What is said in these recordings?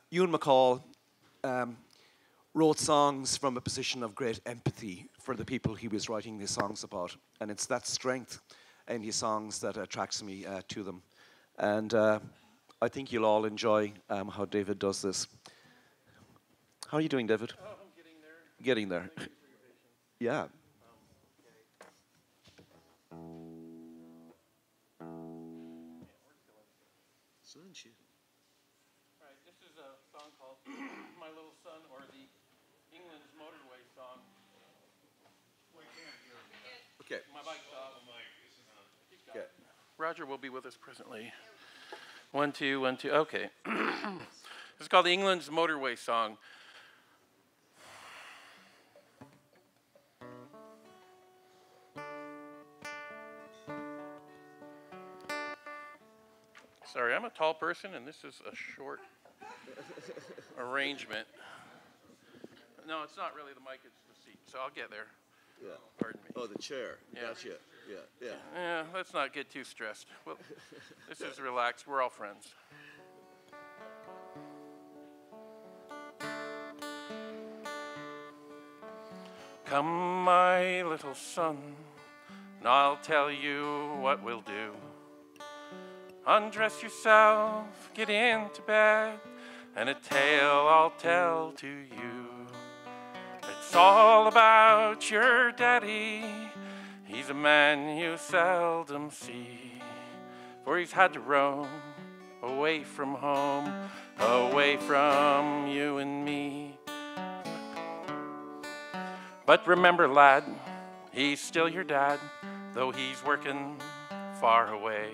Ewan MacColl wrote songs from a position of great empathy for the people he was writing these songs about. And it's that strength in his songs that attracts me to them. And I think you'll all enjoy how David does this. How are you doing, David? Oh, I'm getting there. Getting there. Thank you for your patience. Yeah. All right, this is a song called My Little Son, or the England's Motorway song. Okay. My mic's off. Okay. Roger will be with us presently. 1, 2, 1, 2. Okay. This is called the England's Motorway song. Sorry, I'm a tall person, and this is a short arrangement. No, it's not really the mic, it's the seat. So I'll get there. Yeah. Pardon me. Oh, the chair. Yeah. Gotcha. Yeah. Yeah. Yeah, let's not get too stressed. Well, this is relaxed. We're all friends. Come, my little son, and I'll tell you what we'll do. Undress yourself, get into bed, and a tale I'll tell to you. It's all about your daddy. He's a man you seldom see, for he's had to roam away from home, away from you and me. But remember, lad, he's still your dad, though he's working far away.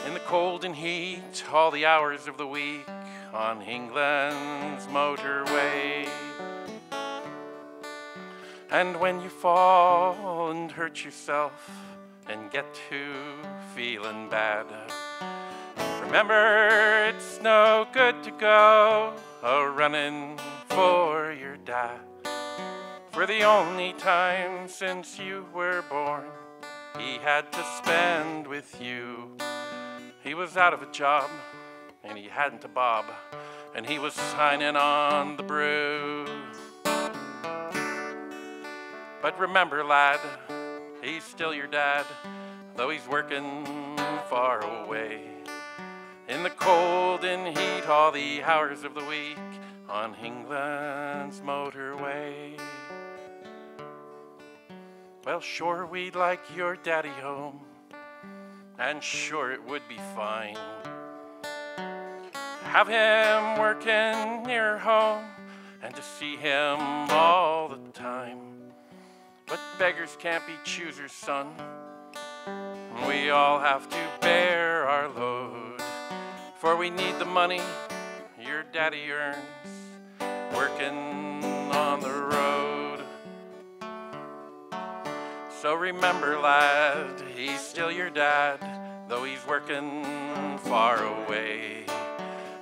In the cold and heat, all the hours of the week, on England's motorway. And when you fall and hurt yourself and get to feeling bad, remember it's no good to go running for your dad. For the only time since you were born he had to spend with you. He was out of a job and he hadn't a bob, and he was signing on the brew. But remember, lad, he's still your dad, though he's working far away. In the cold and heat, all the hours of the week, on England's motorway. Well, sure, we'd like your daddy home, and sure it would be fine. Have him working near home, and to see him all the time. But beggars can't be choosers, son. We all have to bear our load, for we need the money your daddy earns, working on the road. So remember, lad, he's still your dad, though he's working far away.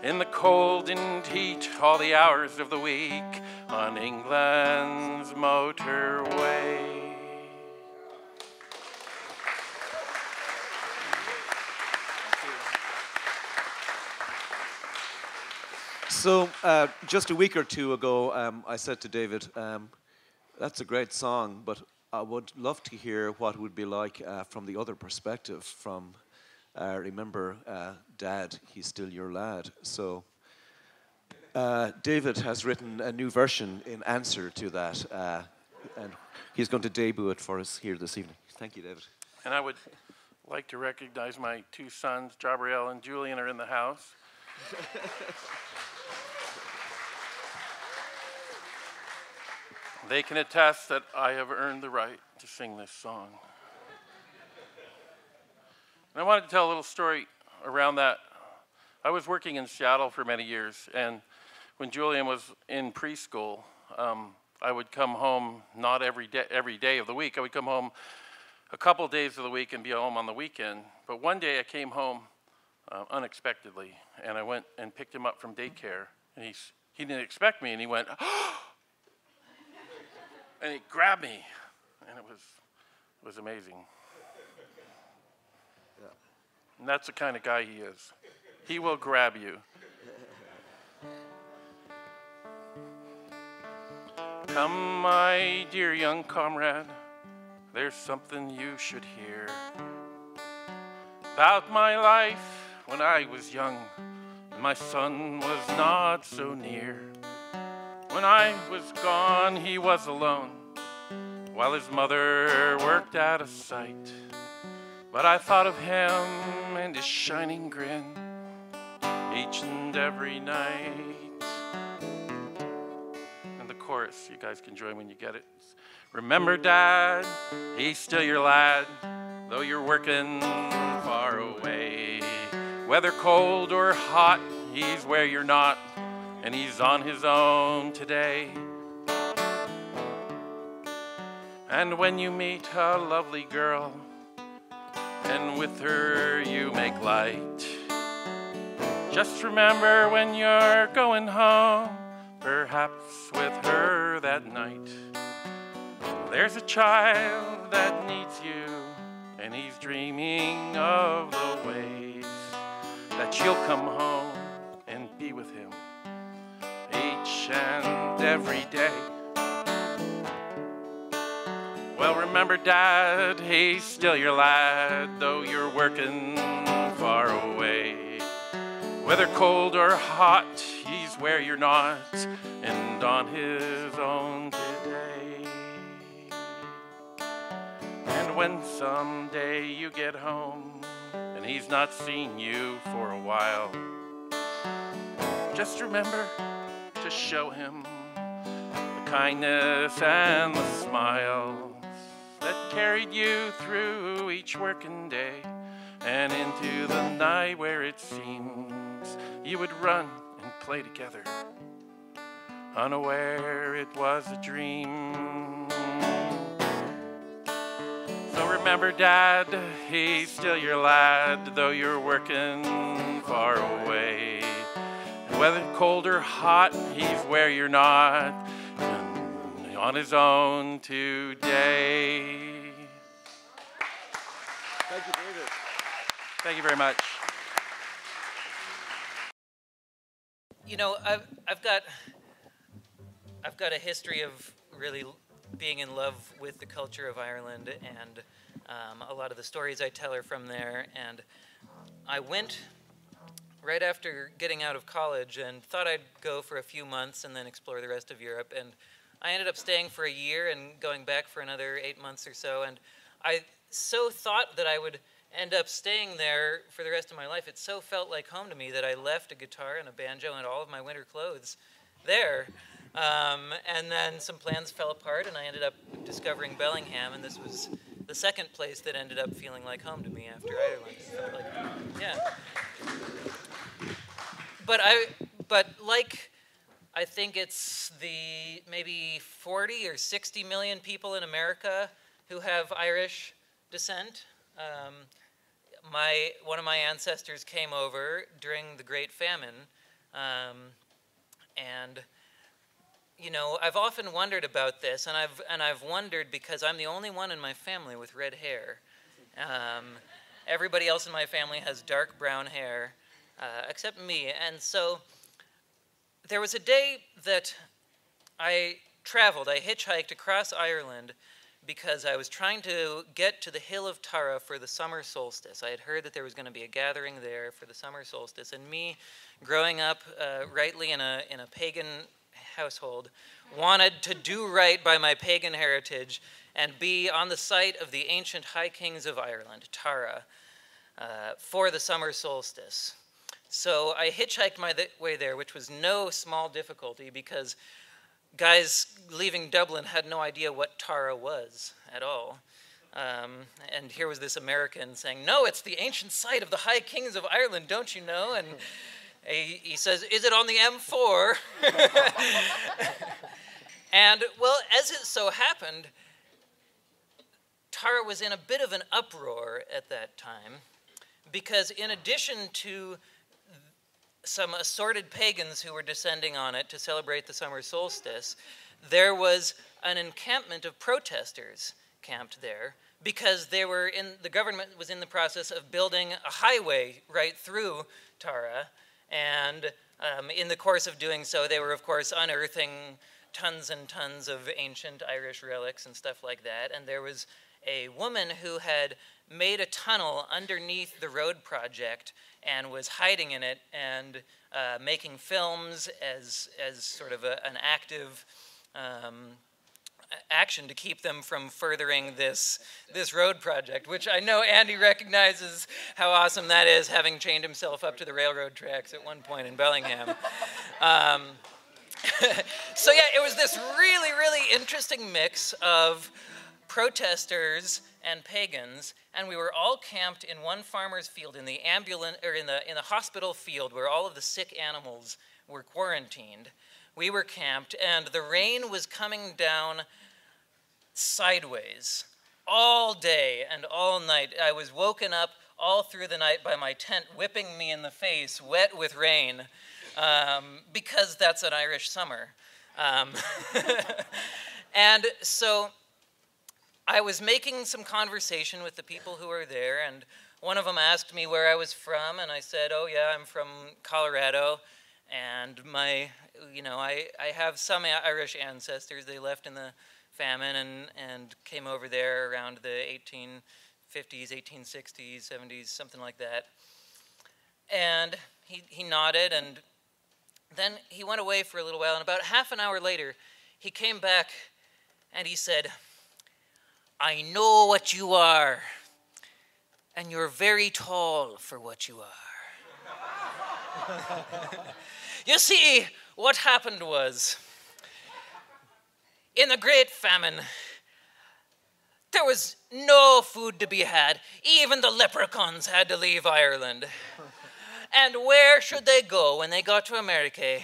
In the cold and heat, all the hours of the week, on England's motorway. So just a week or two ago, I said to David, that's a great song, but I would love to hear what it would be like from the other perspective, from remember, Dad, he's still your lad. So David has written a new version in answer to that, and he's going to debut it for us here this evening. Thank you, David. And I would like to recognize my two sons, Jabriel and Julian, are in the house. They can attest that I have earned the right to sing this song. And I wanted to tell a little story around that. I was working in Seattle for many years, and when Julian was in preschool, I would come home not every day of the week. I would come home a couple days of the week and be home on the weekend. But one day I came home unexpectedly, and I went and picked him up from daycare, and he didn't expect me, and he went, "Oh!" And he grabbed me, and it was amazing. Yeah. And that's the kind of guy he is. He will grab you. Come, my dear young comrade, there's something you should hear about my life when I was young, and my son was not so near. When I was gone, he was alone, while his mother worked out of sight. But I thought of him and his shining grin each and every night. And the chorus, you guys can join when you get it. Remember, Dad, he's still your lad, though you're working far away. Whether cold or hot, he's where you're not, and he's on his own today. And when you meet a lovely girl, and with her you make light, just remember when you're going home, perhaps with her that night, there's a child that needs you, and he's dreaming of the ways that you'll come home and be with him each and every day. Well, remember, Dad, he's still your lad, though you're working far away. Whether cold or hot, he's where you're not, and on his own today. And when someday you get home, and he's not seen you for a while, just remember to show him the kindness and the smiles that carried you through each working day and into the night where it seems you would run and play together, unaware it was a dream. So remember, Dad, he's still your lad, though you're working far away. And whether cold or hot, he's where you're not, and on his own today. Thank you, David. Thank you very much. You know, I've got a history of really being in love with the culture of Ireland, and a lot of the stories I tell are from there. And I went right after getting out of college and thought I'd go for a few months and then explore the rest of Europe. And I ended up staying for a year and going back for another 8 months or so. And I so thought that I would end up staying there for the rest of my life. It so felt like home to me that I left a guitar and a banjo and all of my winter clothes there. And then some plans fell apart, and I ended up discovering Bellingham, and this was the second place that ended up feeling like home to me after Ireland. It felt like, yeah. But like, I think it's the maybe 40 or 60 million people in America who have Irish descent. One of my ancestors came over during the Great Famine, and you know, I've often wondered about this, and I've wondered because I'm the only one in my family with red hair. Everybody else in my family has dark brown hair, except me. And so there was a day that I traveled. I hitchhiked across Ireland because I was trying to get to the hill of Tara for the summer solstice. I had heard that there was going to be a gathering there for the summer solstice, and me, growing up rightly in a pagan household, wanted to do right by my pagan heritage and be on the site of the ancient high kings of Ireland, Tara, for the summer solstice. So I hitchhiked my way there, which was no small difficulty because guys leaving Dublin had no idea what Tara was at all. And here was this American saying, "No, it's the ancient site of the high kings of Ireland, don't you know?" And he says, "Is it on the M4? And, well, as it so happened, Tara was in a bit of an uproar at that time because in addition to some assorted pagans who were descending on it to celebrate the summer solstice, there was an encampment of protesters camped there because the government was in the process of building a highway right through Tara, and in the course of doing so, they were, of course, unearthing tons and tons of ancient Irish relics and stuff like that. And there was a woman who had made a tunnel underneath the road project and was hiding in it and making films as sort of an active action to keep them from furthering this road project, which I know Andy recognizes how awesome that is, having chained himself up to the railroad tracks at one point in Bellingham. So yeah, it was this really, really interesting mix of protesters and pagans, and we were all camped in one farmer's field in the in the hospital field where all of the sick animals were quarantined. We were camped, and the rain was coming down sideways all day and all night. I was woken up all through the night by my tent whipping me in the face, wet with rain, because that's an Irish summer. And so I was making some conversation with the people who were there, and one of them asked me where I was from, and I said, oh yeah, I'm from Colorado, and I have some Irish ancestors. They left in the famine and came over there around the 1850s, 1860s, 70s, something like that. And he nodded, and then he went away for a little while, and about half an hour later, he came back and he said, I know what you are, and you're very tall for what you are. You see, what happened was, in the Great Famine, there was no food to be had. Even the leprechauns had to leave Ireland. And where should they go when they got to America?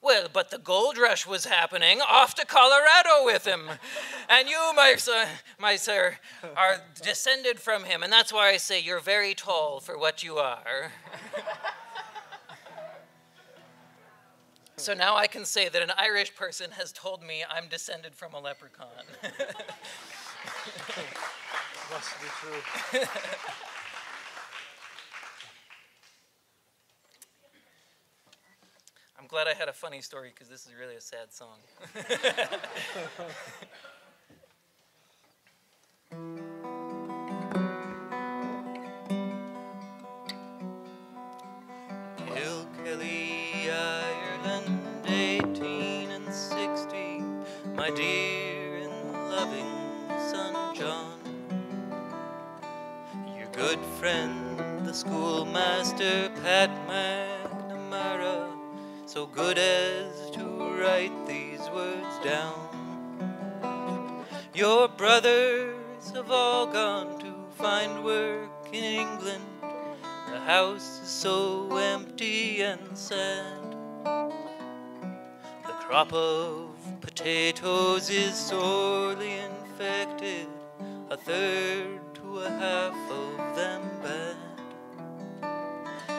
Well, but the gold rush was happening, off to Colorado with him. And you, my sir, are descended from him, and that's why I say you're very tall for what you are. So now I can say that an Irish person has told me I'm descended from a leprechaun. Must be true. I'm glad I had a funny story, because this is really a sad song. Kilkelly, Ireland, 18 and 60, my dear and loving son John. Your good friend, the schoolmaster Pat McNamara, so good as to write these words down. Your brothers have all gone to find work in England. The house is so empty and sad. The crop of potatoes is sorely infected, a third to a half of them bad.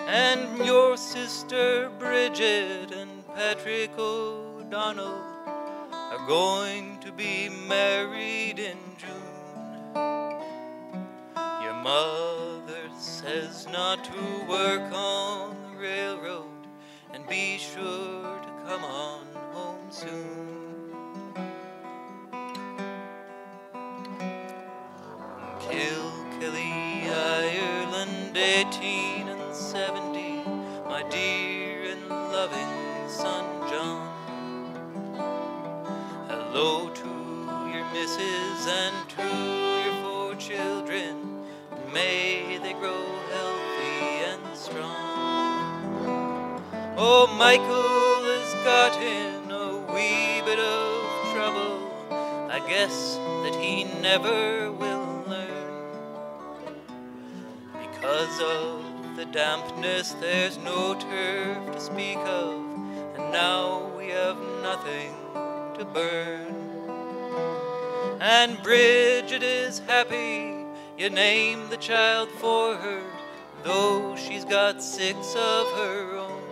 And your sister Bridget and Patrick O'Donnell are going to be married in June. Your mother says not to work on the railroad, and be sure to come on home soon. Kilkelly, Ireland, 18 and 70, my dear and loving son John. Hello to your missus and to your 4 children, may they grow healthy and strong. Oh, Michael has got in a wee bit of trouble, I guess that he never will learn. Because of the dampness there's no turf to speak of, and now we have nothing to burn. And Bridget is happy, you named the child for her, though she's got 6 of her own.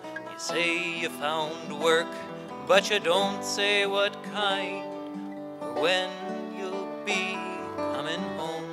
You say you found work, but you don't say what kind, or when you'll be coming home.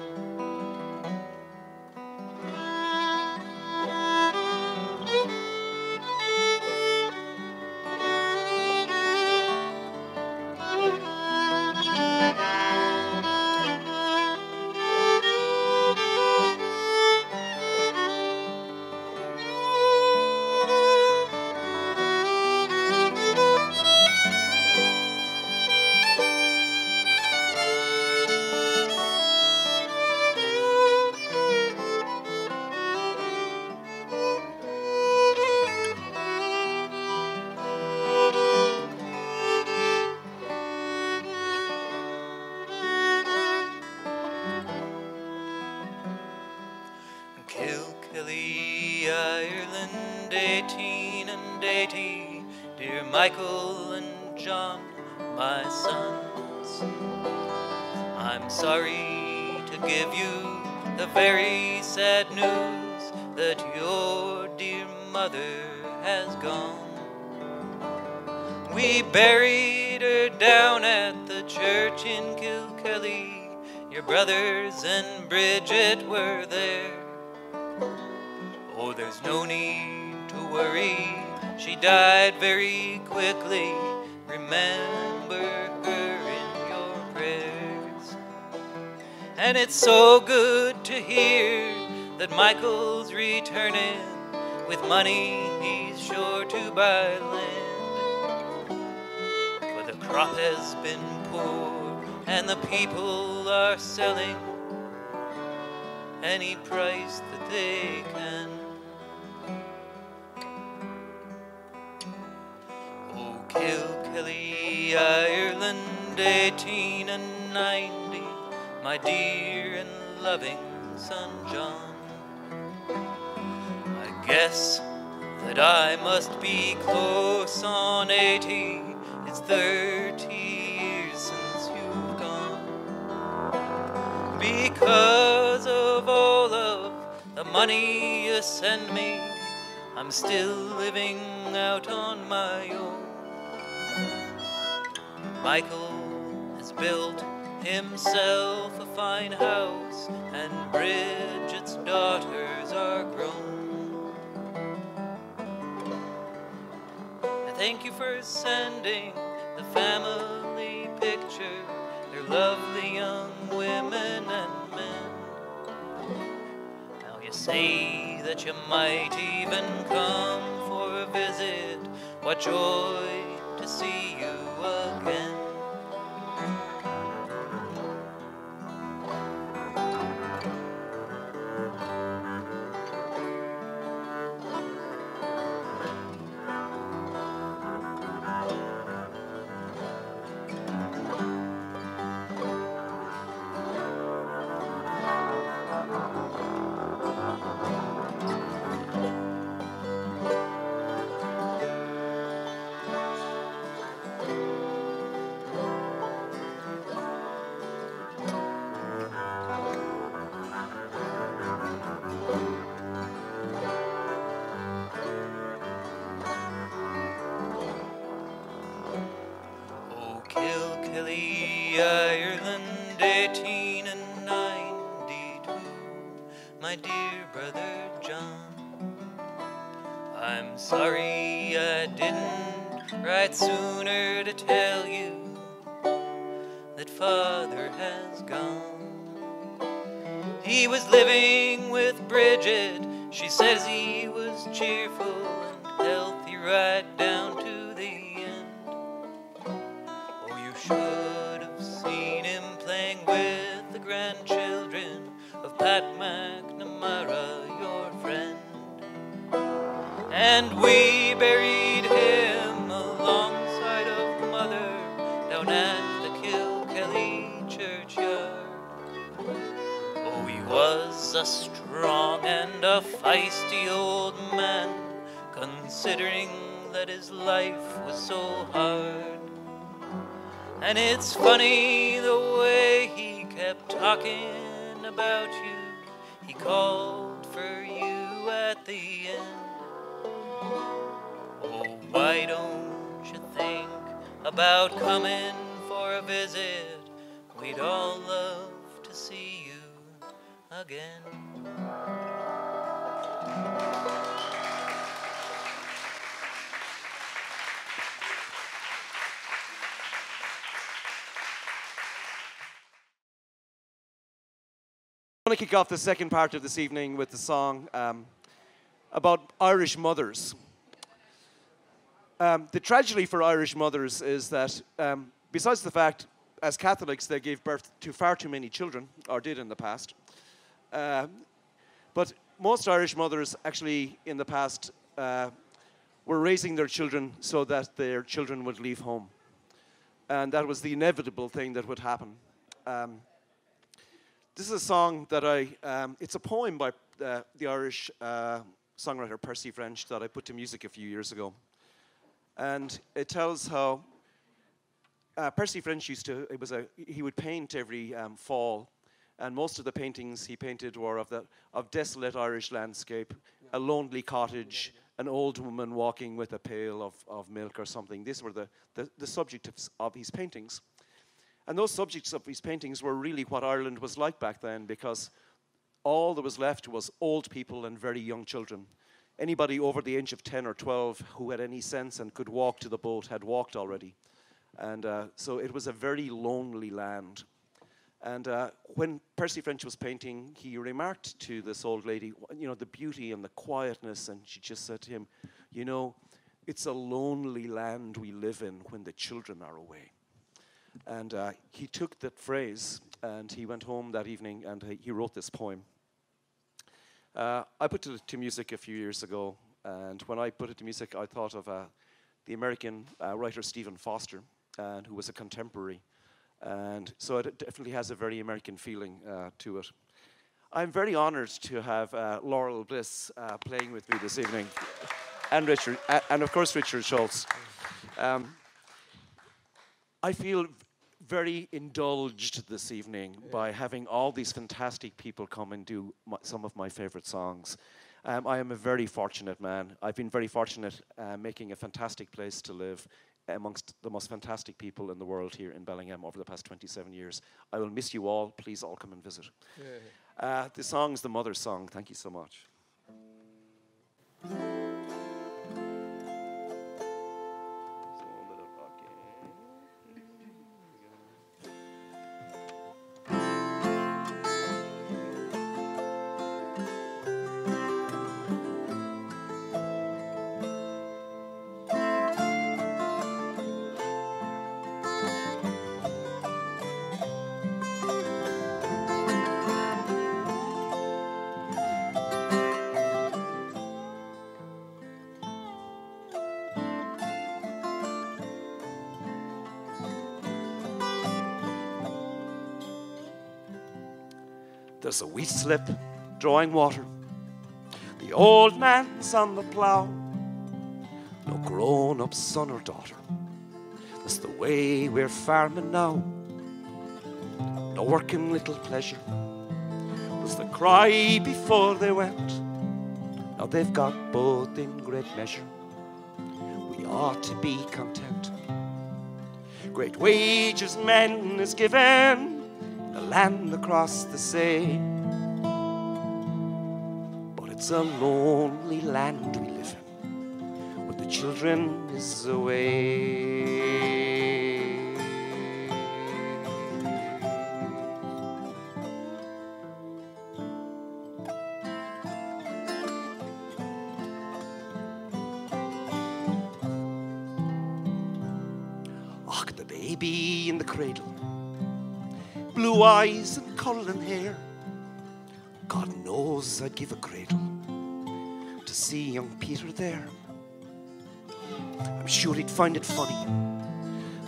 Ireland, 18 and 80, dear Michael and John, my sons. I'm sorry to give you the very sad news that your dear mother has gone. We buried her down at the church in Kilkelly. Your brothers and Bridget were there. Oh, there's no need to worry, she died very quickly. Remember her in your prayers. And it's so good to hear that Michael's returning. With money he's sure to buy land. For the crop has been poor and the people are selling any price that they can. Oh, Kilkelly, Ireland, 18 and 90, my dear and loving son John. I guess that I must be close on 80. It's 30 years since you've gone. Because of all of the money you send me, I'm still living out on my own. Michael has built himself a fine house, and Bridget's daughters are grown. I thank you for sending the family picture. They're lovely young women and men. Now you say that you might even come for a visit. What joy to see you again. Ireland, 18 and 92, my dear brother John. I'm sorry I didn't write sooner to tell you that father has gone. He was living with Bridget. She says he was cheerful and healthy right down to the end. Oh, you should have seen him playing with the grandchildren of Pat McNamara, your friend. And we buried him alongside of Mother down at the Kilkelly churchyard. Oh, he was a strong and a feisty old man, considering that his life was so hard. And it's funny the way he kept talking about you. He called for you at the end. Oh, why don't you think about coming for a visit? We'd all love to see you again. I want to kick off the second part of this evening with the song about Irish mothers. The tragedy for Irish mothers is that besides the fact, as Catholics, they gave birth to far too many children, or did in the past, but most Irish mothers actually in the past were raising their children so that their children would leave home. And that was the inevitable thing that would happen. This is a song that it's a poem by the Irish songwriter Percy French that I put to music a few years ago. And it tells how Percy French he would paint every fall, and most of the paintings he painted were of desolate Irish landscape, a lonely cottage, an old woman walking with a pail of milk or something. These were the subjects of his paintings. And those subjects of his paintings were really what Ireland was like back then, because all that was left was old people and very young children. Anybody over the age of 10 or 12 who had any sense and could walk to the boat had walked already. And so it was a very lonely land. And when Percy French was painting, he remarked to this old lady, the beauty and the quietness, and she just said to him, it's a lonely land we live in when the children are away. And he took that phrase, and he went home that evening, and he wrote this poem. I put it to music a few years ago, and when I put it to music, I thought of the American writer Stephen Foster, who was a contemporary. And so it definitely has a very American feeling to it. I'm very honored to have Laurel Bliss playing with me this evening, and Richard, and of course Richard Schultz. I feel very indulged this evening by having all these fantastic people come and do some of my favorite songs. I am a very fortunate man. I've been very fortunate making a fantastic place to live amongst the most fantastic people in the world here in Bellingham over the past 27 years. I will miss you all. Please all come and visit. The song is the Mother's Song. Thank you so much. There's a wee slip drawing water. The old man's on the plough. No grown-up son or daughter. That's the way we're farming now. No working, little pleasure was the cry before they went. Now they've got both in great measure. We ought to be content. Great wages men is given, the land across the sea. But it's a lonely land we live in when the children is away. Och, the baby in the cradle, blue eyes and curling hair. God knows I'd give a cradle to see young Peter there. I'm sure he'd find it funny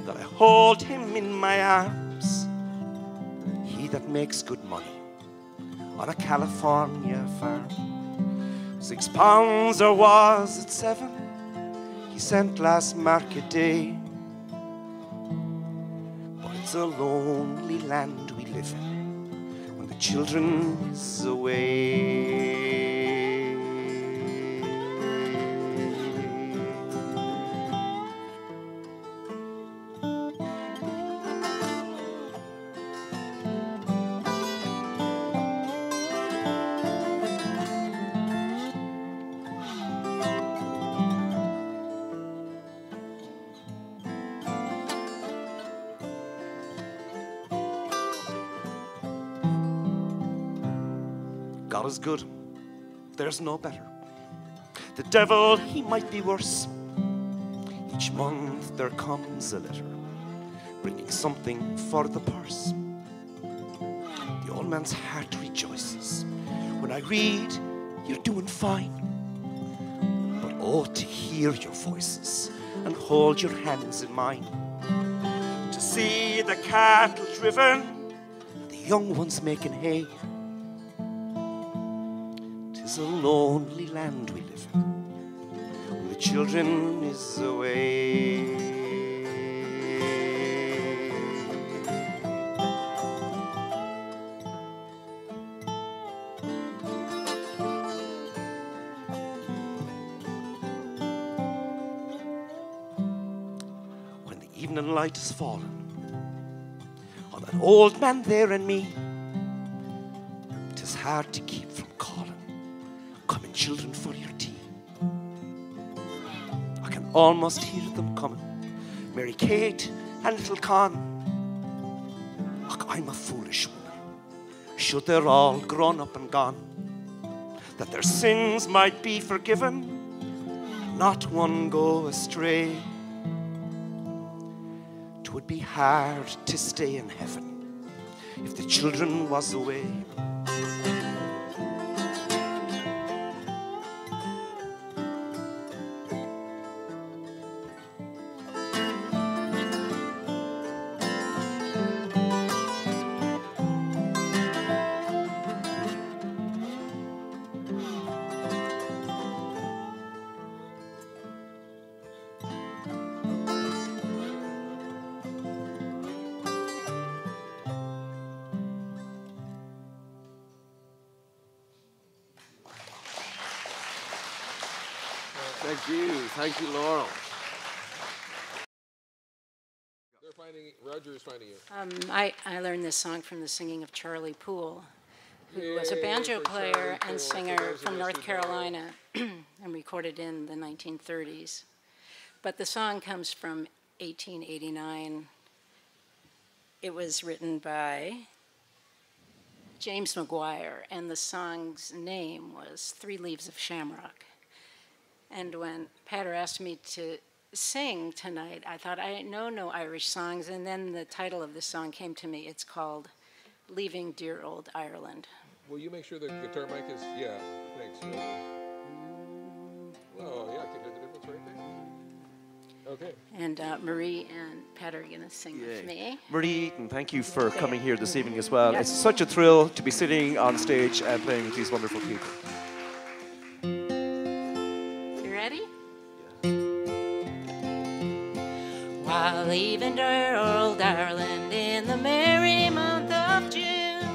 that I hold him in my arms. He that makes good money on a California farm. £6 or was it 7 he sent last market day. It's a lonely land we live in when the children is away. God is good, there's no better. The devil, he might be worse. Each month there comes a letter bringing something for the purse. The old man's heart rejoices when I read you're doing fine. But oh, to hear your voices and hold your hands in mine, to see the cattle driven, the young ones making hay. is a lonely land we live in, when the children is away. When the evening light is falling on that old man there and me, 'tis hard to keep from calling, "Coming, children, for your tea." I can almost hear them coming, Mary Kate and little Con. Look, I'm a foolish woman. Should they're all grown up and gone, that their sins might be forgiven, not one go astray. 'Twould be hard to stay in heaven if the children was away. Thank you. Thank you, Laurel. They're finding, Roger's finding you. I learned this song from the singing of Charlie Poole, who was a Yay banjo for player Charlie Poole, and for singer those of from us North who know. Carolina and recorded in the 1930s. But the song comes from 1889. It was written by James McGuire, and the song's name was 3 Leaves of Shamrock. And when Peader asked me to sing tonight, I thought, I know no Irish songs, and then the title of the song came to me. It's called Leaving Dear Old Ireland. Will you make sure the guitar mic is, yeah, thanks, Roger. Oh, yeah, I can hear the difference right there. Okay. And Marie and Peader are going to sing with me. Marie Eaton, thank you for coming here this evening as well. Yep. It's such a thrill to be sitting on stage and playing with these wonderful people. You ready? While leaving dear old Ireland in the merry month of June,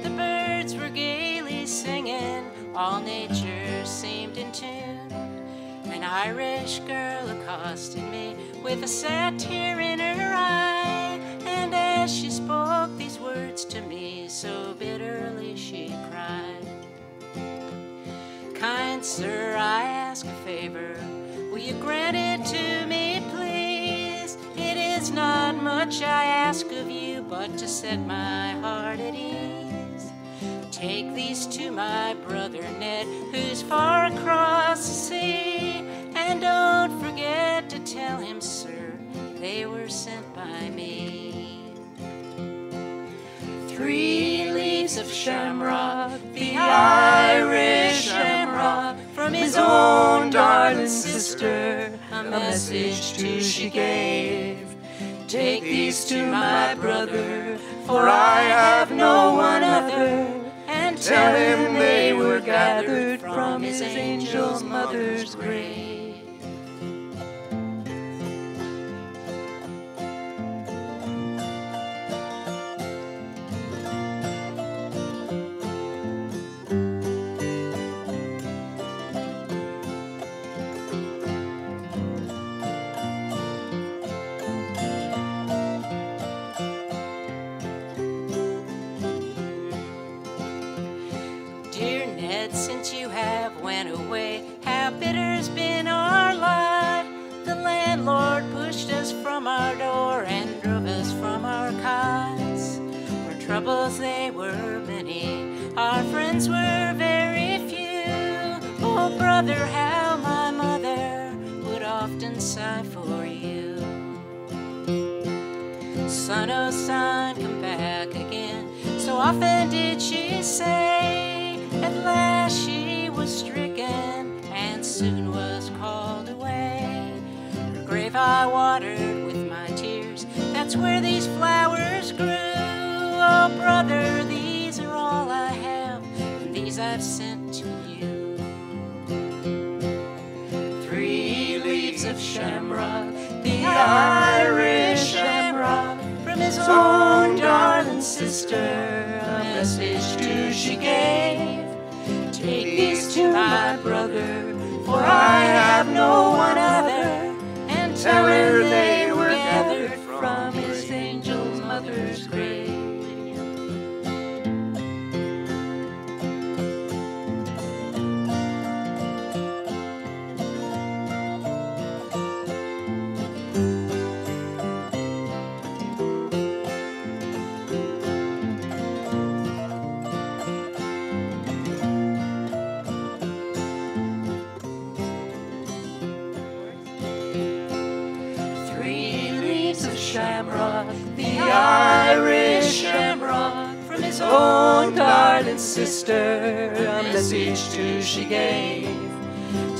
the birds were gaily singing, all nature seemed in tune. An Irish girl accosted me with a sad tear in her eye, and as she spoke these words to me, so bitterly she cried. Kind sir, I ask a favor, will you grant it to me, please? It is not much I ask of you, but to set my heart at ease. Take these to my brother Ned, who's far across the sea, and don't forget to tell him, sir, they were sent by me. 3 leaves of shamrock, the Irish shamrock, from his own darling sister, a message too she gave. Take these to my brother, for I have no one other, and tell him they were gathered from his angel's mother's grave. Dear Ned, since you have went away, how bitter's been our lot. The landlord pushed us from our door and drove us from our cots. Our troubles, they were many, our friends were very few. Oh, brother, how my mother would often sigh for you. Son, oh son, come back again, so often did she say. At last she was stricken and soon was called away. Her grave I watered with my tears, that's where these flowers grew. Oh brother, these are all I have, and these I've sent to you. Irish shamrock, from his own darling sister, a message too she gave. Take these to my brother, for I have no one other, and tell her they were gathered from his angel's mother's grave. 3 leaves of shamrock, the Irish shamrock, from his own darling sister, a message too she gave.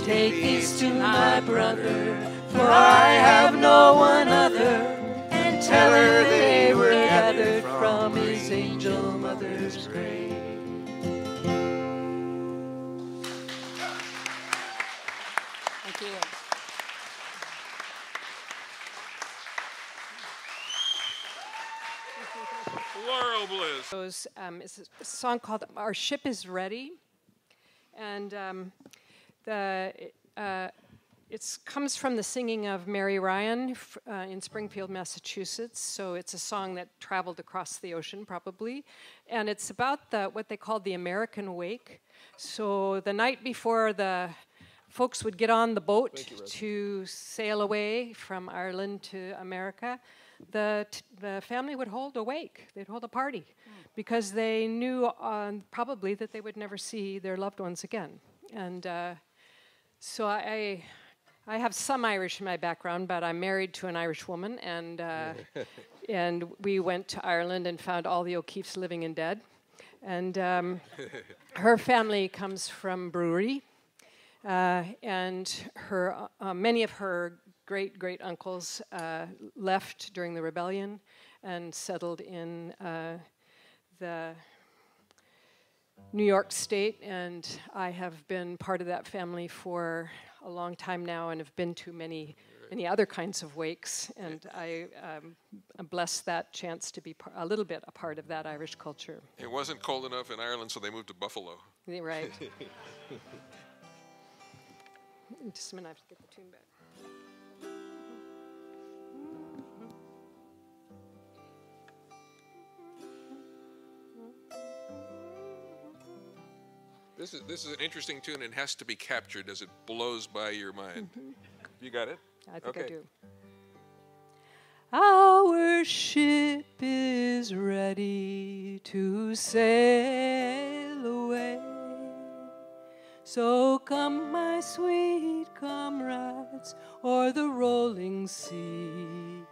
Take these to my brother, for I have no one other, and tell her they were gathered from his angel mother's grave. Thank you. Laurel Bliss. It's a song called "Our Ship Is Ready," and it comes from the singing of Mary Ryan in Springfield, Massachusetts. So it's a song that traveled across the ocean, probably, and it's about what they called the American Wake. So the night before the folks would get on the boat to sail away from Ireland to America, the family would hold a wake. They'd hold a party because they knew probably that they would never see their loved ones again. And so I have some Irish in my background, but I'm married to an Irish woman, and we went to Ireland and found all the O'Keeffes living and dead. And her family comes from Brewery, and many of her great uncles left during the rebellion and settled in the New York State, and I have been part of that family for a long time now, and have been to many other kinds of wakes, and I bless that chance to be a little bit a part of that Irish culture. It wasn't cold enough in Ireland, so they moved to Buffalo. Right. Just a minute, I have to get the tune back. This is an interesting tune and has to be captured as it blows by your mind. You got it? I think Okay. I do. Our ship is ready to sail away. So come, my sweet comrades, o'er the rolling sea.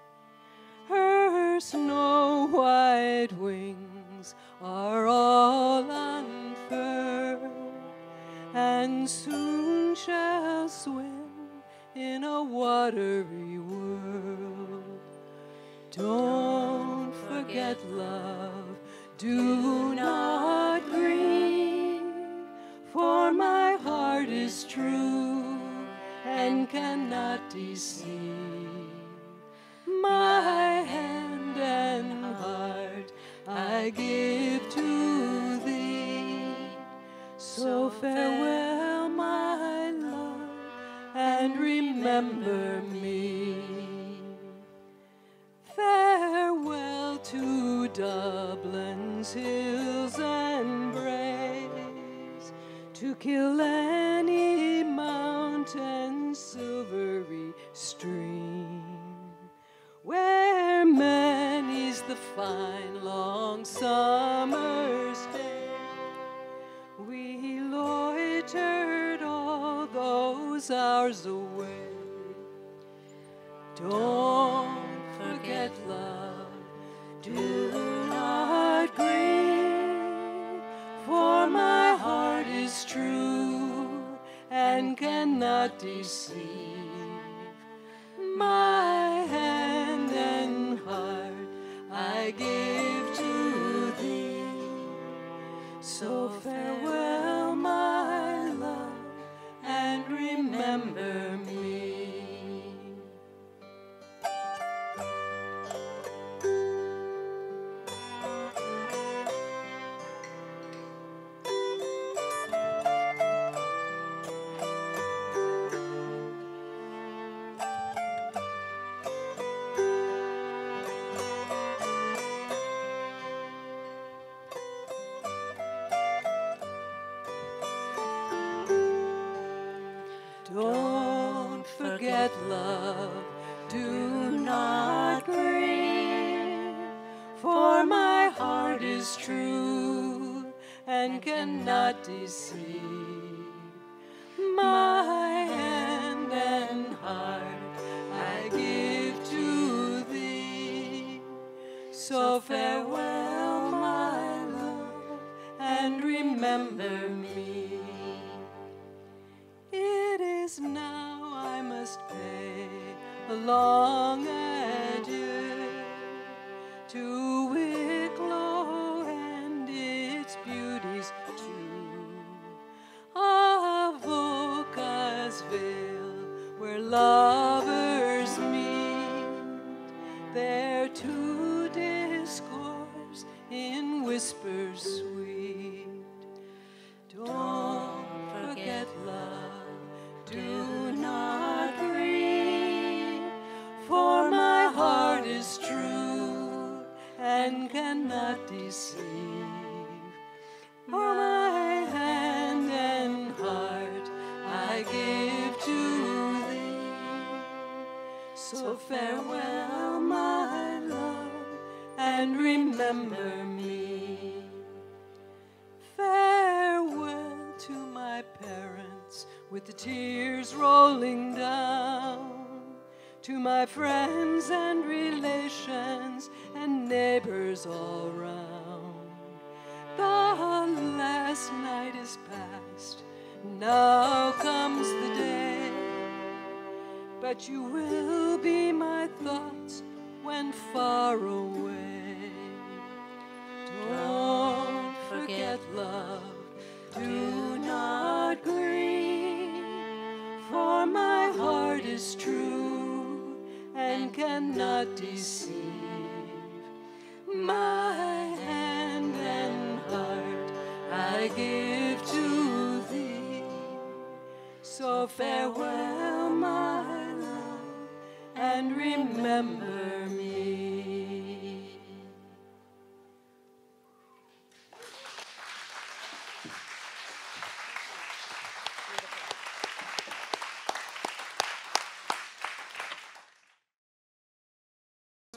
Her snow-white wings are all unfurled, and soon shall swim in a watery world. Don't forget, love, do not grieve, for my heart is true and cannot deceive. My hand and heart I give to thee. So farewell, my love, and remember me. Farewell to Dublin's hills and braes, to Killarney mount and silvery stream, where many's the fine long summer's day. We loitered all those hours away. Don't forget, love, do not grieve, for my heart is true and cannot deceive. My hand and heart I give to thee. So farewell, my love, and remember me. forget love, do not grieve, for my heart is true and cannot deceive. My hand and heart I give to thee. So farewell, my love, and remember me. It is now I must pay a long adieu to Wicklow and its beauties too. Of Oca's Vale, where lovers meet, there to discourse in whispers sweet. Don't forget love, do not grieve, for my heart is true and cannot deceive. For my hand and heart I give to thee. So farewell, my love, and remember me. Farewell to my parents with the tears rolling down, to my friends and relations and neighbors all round. The last night is past, now comes the day, but you will be my thoughts when far away. Don't forget love, do not grieve, for my heart is true and cannot deceive. My hand and heart I give to thee. So farewell, my love, and remember me.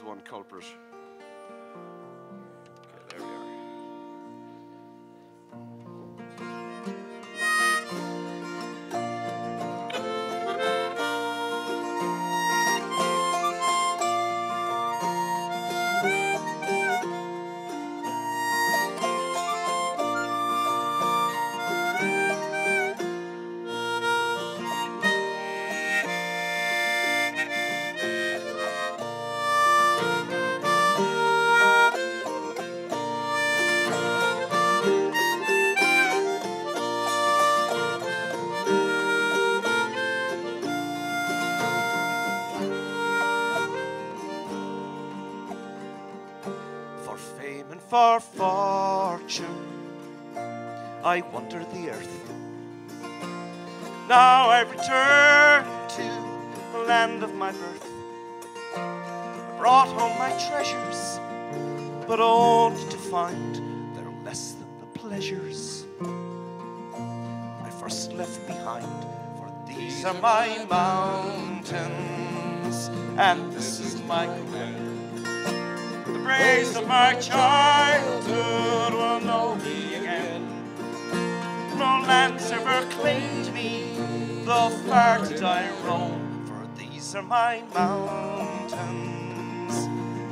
One culprit. Okay, there we are. For fortune, I wander the earth. Now I return to the land of my birth. I brought home my treasures, but only to find they're less than the pleasures I first left behind. For these are my mountains, and this is my glen. The praise of my childhood will know me again. No lands ever claimed me, though far did I roam. For these are my mountains,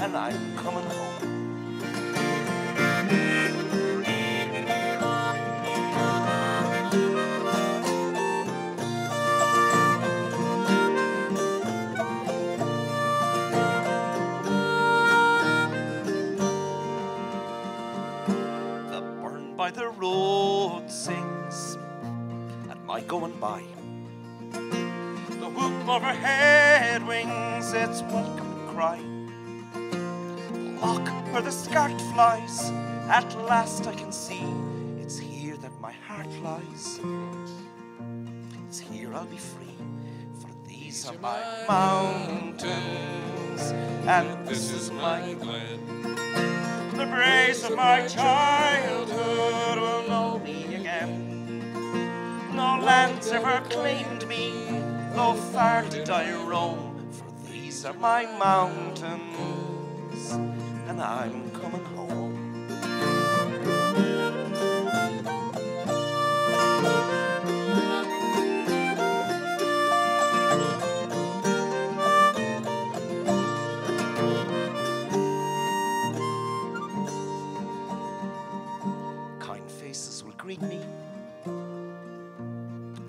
and I'm coming home. By the road sings at my going by. The whoop overhead wings its welcome cry. The lock where the scart flies, at last I can see. It's here that my heart lies. It's here I'll be free, for these are my mountains, and this is my glen. The praise of my childhood will know me again. No lands ever claimed me, though far did I roam, for these are my mountains, and I'm coming home. Kind faces will greet me,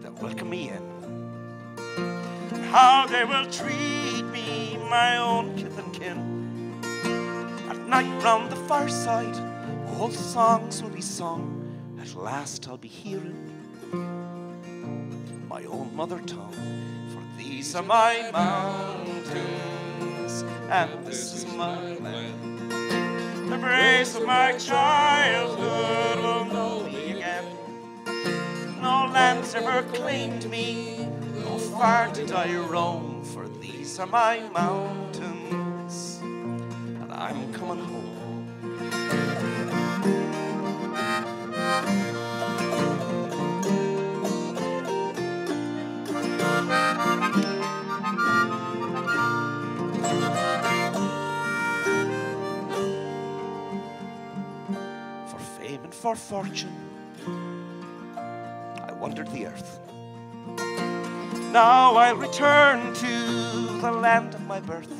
they'll welcome me in. How they will treat me, my own kith and kin. At night round the fireside, old songs will be sung. At last I'll be hearing my own mother tongue. For these are my mountains, and this is my land. The embrace of my childhood will know me again. No lands ever claimed me, no far did I roam, for these are my mountains, and I'm coming home. For fame and for fortune, I wandered the earth. Now I'll return to the land of my birth.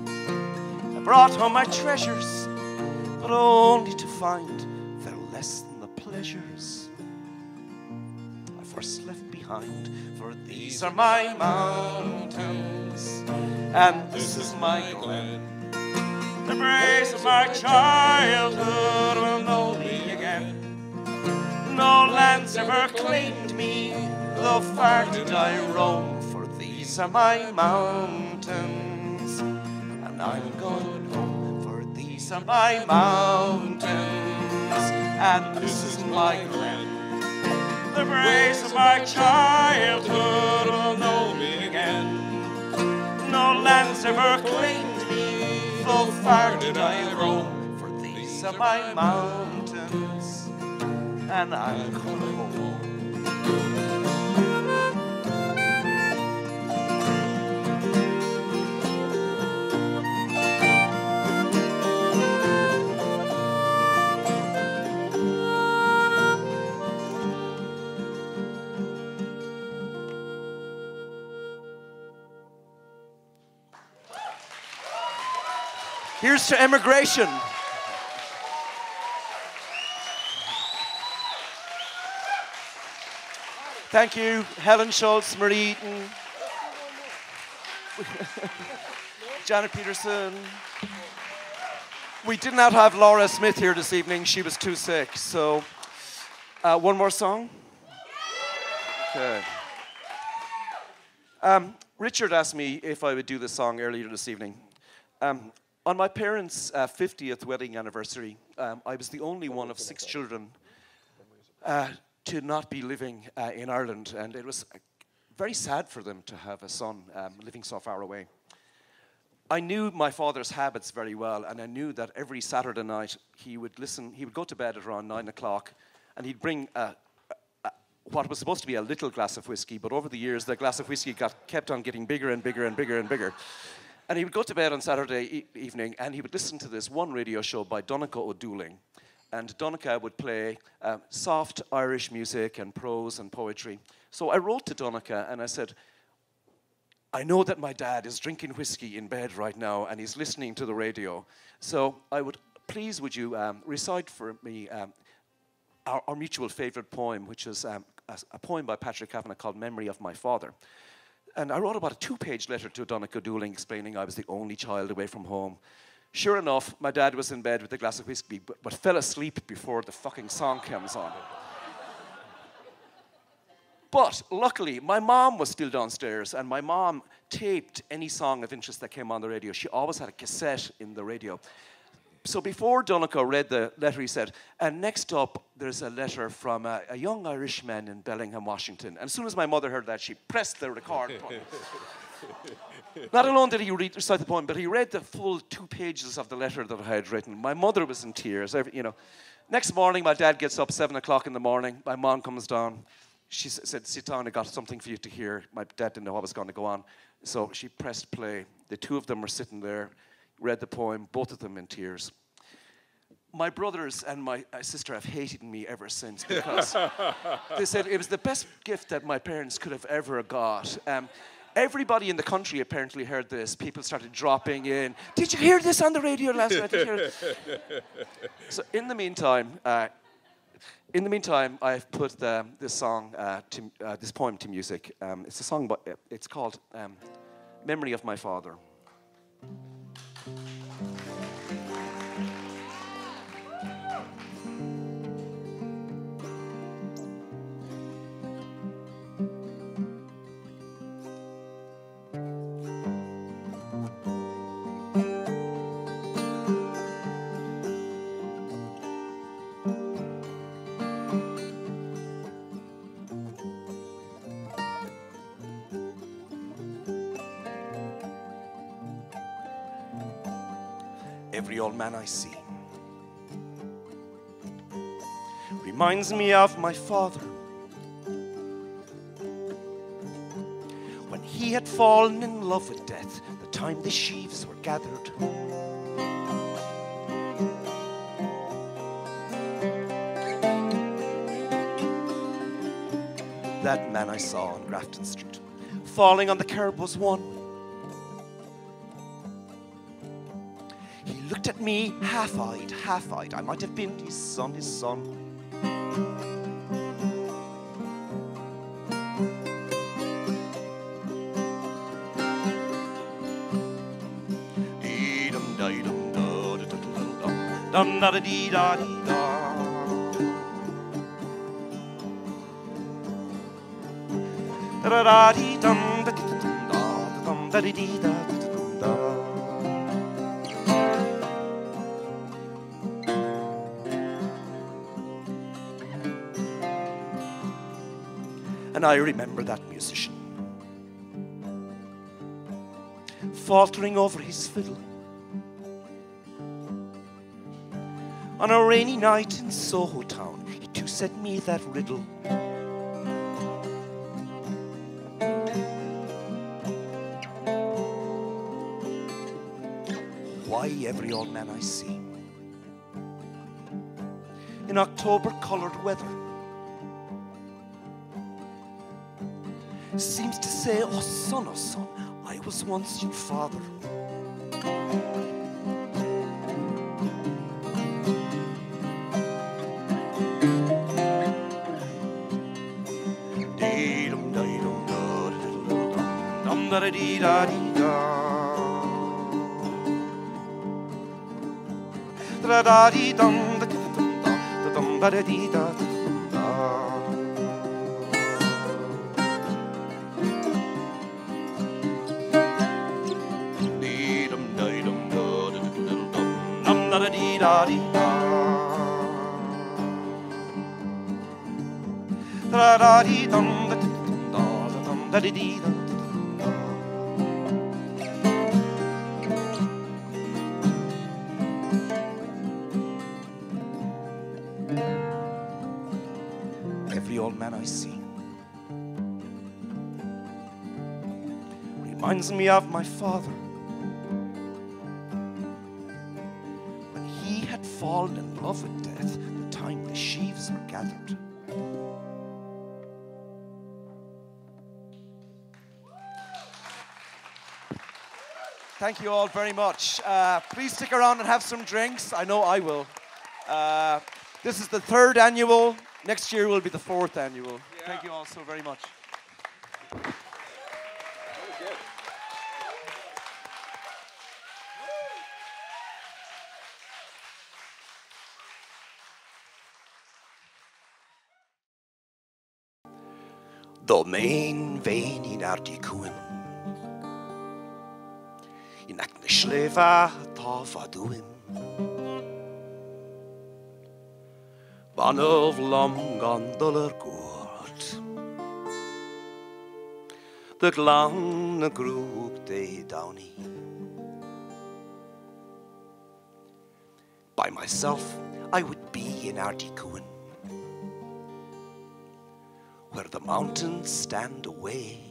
I brought home my treasures, but only to find they're less than the pleasures I first left behind. For these are my mountains, and this is my glen. The embrace of my childhood will know me again. No lands ever claimed me, though far did I roam, for these are my mountains, and I'm going home. For these are my mountains, and this is my glen. The embrace of my childhood will know me again. No lands ever claimed me, though far did I roam, for these are my mountains, and I'm coming home. Here's to Emigration. Thank you, Helen Schultz, Marie Eaton, Janet Peterson. We did not have Laura Smith here this evening. She was too sick. So, one more song? Okay. Richard asked me if I would do this song earlier this evening. On my parents' 50th wedding anniversary, I was the only one of 6 children to not be living in Ireland, and it was very sad for them to have a son living so far away. I knew my father's habits very well, and I knew that every Saturday night he would go to bed at around 9 o'clock, and he'd bring what was supposed to be a little glass of whiskey, but over the years the glass of whiskey kept on getting bigger and bigger and bigger and bigger. And he would go to bed on Saturday evening, and he would listen to this one radio show by Donncha O'Dooling. And Donncha would play soft Irish music and prose and poetry. So I wrote to Donncha and I said, I know that my dad is drinking whiskey in bed right now and he's listening to the radio. So would you recite for me our mutual favorite poem, which is a poem by Patrick Kavanagh called Memory of My Father. And I wrote about a 2-page letter to Donncha O'Dooling explaining I was the only child away from home. Sure enough, my dad was in bed with a glass of whiskey, but fell asleep before the fucking song comes on. But luckily, my mom was still downstairs, and my mom taped any song of interest that came on the radio. She always had a cassette in the radio. So before Donncha read the letter, he said, and next up, there's a letter from a young Irishman in Bellingham, Washington. And as soon as my mother heard that, she pressed the record button. Not alone did he recite the poem, but he read the full 2 pages of the letter that I had written. My mother was in tears. Next morning, my dad gets up 7 o'clock in the morning. My mom comes down. she said, sit down, I got something for you to hear. My dad didn't know what was going to go on. So she pressed play. The two of them were sitting there, read the poem, both of them in tears. My brothers and my sister have hated me ever since because they said it was the best gift that my parents could have ever got. Everybody in the country apparently heard this. People started dropping in. Did you hear this on the radio last night? Did you hear it? So in the meantime, I've put this poem to music. It's a song, but it's called "Memory of My Father." Every old man I see reminds me of my father when he had fallen in love with death the time the sheaves were gathered. That man I saw on Grafton Street falling on the curb was one. Looked at me half-eyed. I might have been his son. And I remember that musician faltering over his fiddle on a rainy night in Soho town. He too said me that riddle. Why every old man I see in October-coloured weather seems to say, oh son, I was once your father. Every old man I see reminds me of my father when he had fallen in love with death the time the sheaves were gathered. Thank you all very much. Please stick around and have some drinks. I know I will. This is the 3rd annual. Next year will be the 4th annual. Yeah. Thank you all so very much. Domain vein in Ardicuen. In acne sleva tafaduim. Van of lam gandoler goort. The glanne groep de downy. By myself, I would be in Ardicuen. where the mountains stand away